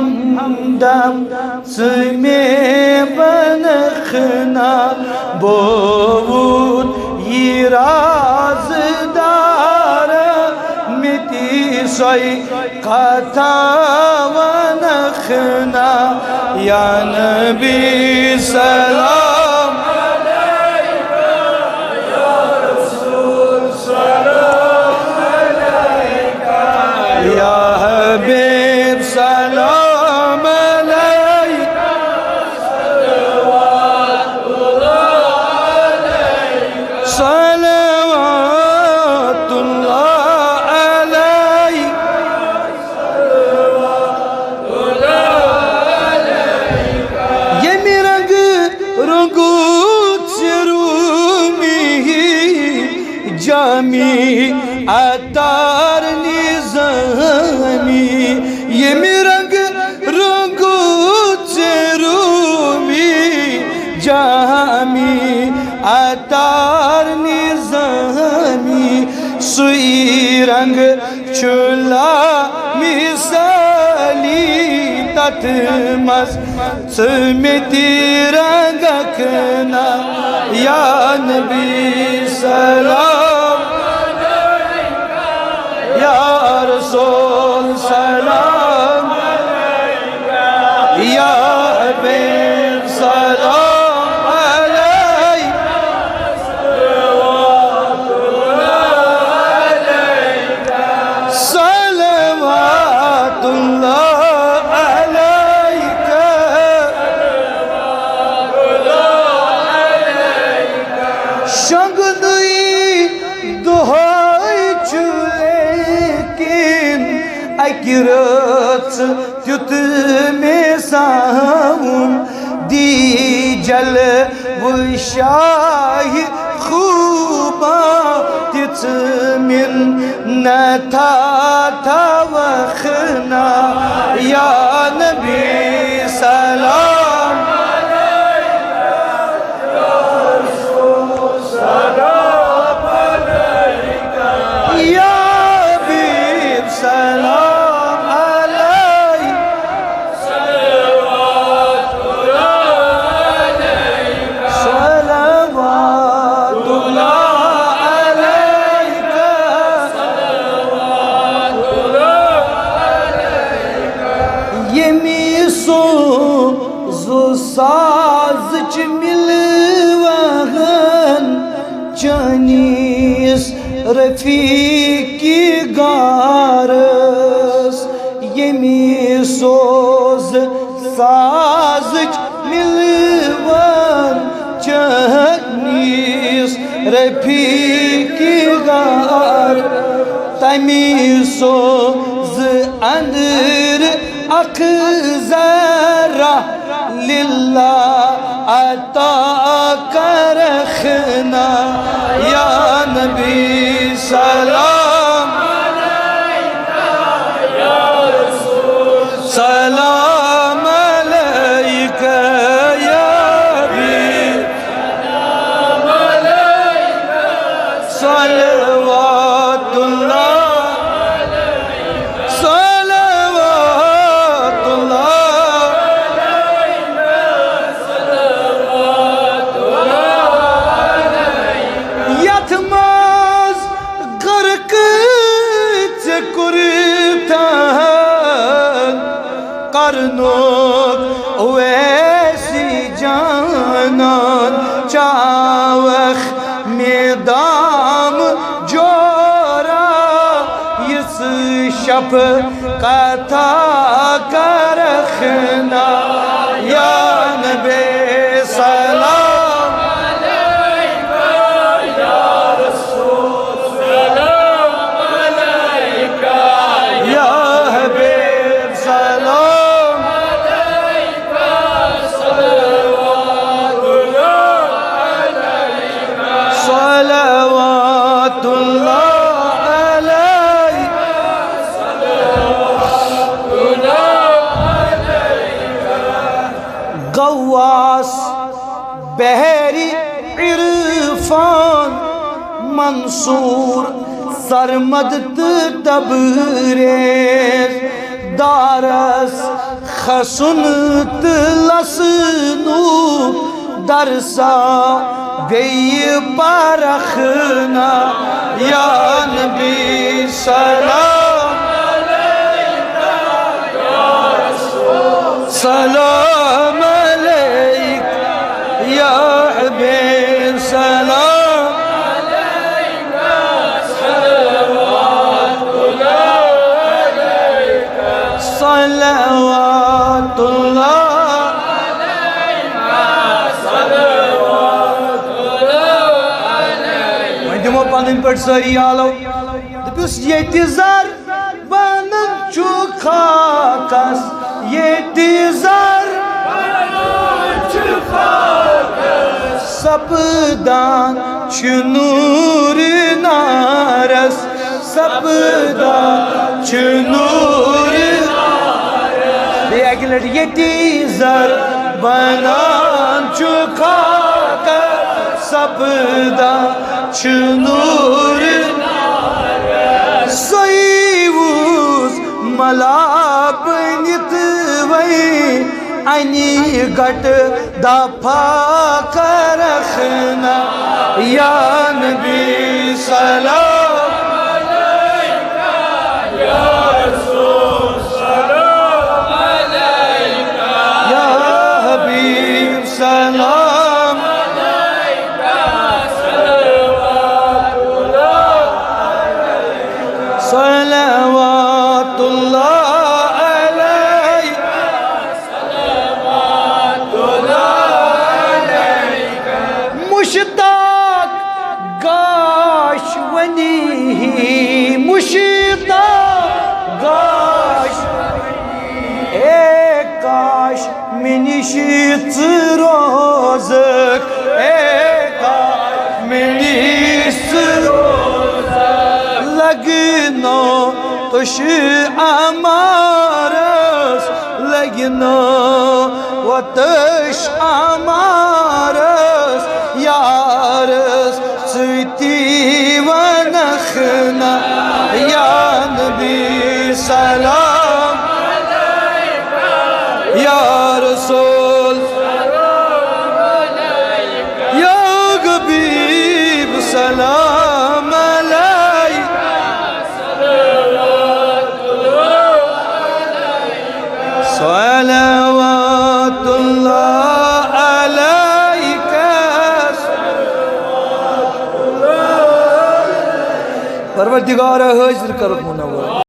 همدم سمی بنخنا بود یراز داره میتی سوی قطع و نخنا یا نبی سلام علیکہ یا رسول سلام علیکہ یا حبیب سلام علیکہ صلوات اللہ علیکہ صلوات اللہ علیکہ صلوات اللہ علیکہ یہ میرنگ رنگوت سے رومی جامی عطار نظامی یہ میرنگ رنگوت سے رومی جامی عطار نظامی سوئی رنگ چلا مثالی تتمس سمیتی رنگ اکنا یا نبی سلام علیکہ یا رسول سلام علیکہ یا حبیب سلام علیکہ صلوات اللہ علیکہ صلوات اللہ علیکہ صلوات اللہ علیکہ شنگدوئی دہائی چلیکن اکرت تیت میں ساؤن دی جل وشاہ خوبا تیت من نتا توخنا یا نبی سلام علیکہ یا رسول سلام علیکہ یا حبیب سلام علیکہ صلوات اللہ علیکہ صلوات اللہ علیکہ صلوات اللہ علیکہ یہ میسو زو سازچ ملوہن چانیس رفیقی گارس یمی سوز سازچ ملوان چانیس رفیقی گار تمی سوز اندر اقذرہ للہ عطا کرخنا یا نبی سلام علیکہ یا رسول سلام علیکہ یا حبیب سلام علیکہ صلوات اللہ علیکہ صلوات اللہ علیکہ صلوات اللہ علیکہ یتماز غرق چکرتان قرنوک ویسی جانان چاوخ میدام جورا یس شپ قطع کرخنا یا نبی سلام علیکہ یا رسول سلام علیکہ یا حبیب سلام علیکہ صلوات اللہ علیکہ صلوات اللہ غواص بحری عرفان منصور سرمد تبریز دارس کھسن تلسنو درسا بیٚیہِ پرکھنا یا نبی سلام سلام علیک یا حبیب سلام علیک صلوات اللہ علیک صلوات اللہ دمو پنن پٹ ساری آلو دپس یہ زر بنن چو خاکس یہ زر بنن چو خاکس سپدان چھ نور نارس سپدان چھ نور نارس ایک لٹ یہ زر بنان چو خاکس سپدان چھ نور سویوز ملا بنت وی انی گٹ دفا کرخنا یا نبی سلام علیکہ یا رسول سلام علیکہ یا حبیب سلام صلوات اللہ علیہ صلوات اللہ علیہ مشتاق گاش ونی مشتاق گاش اے کاش منش روزک اے کاش منش لگنو تش امارس لگنو و تش امارس یارس سیتی و نخنا یا نبی سلام علیکہ یا رسول سلام علیکہ یا حبیب سلام صلوات اللہ علیکہ پروردگار حاضر کرو منور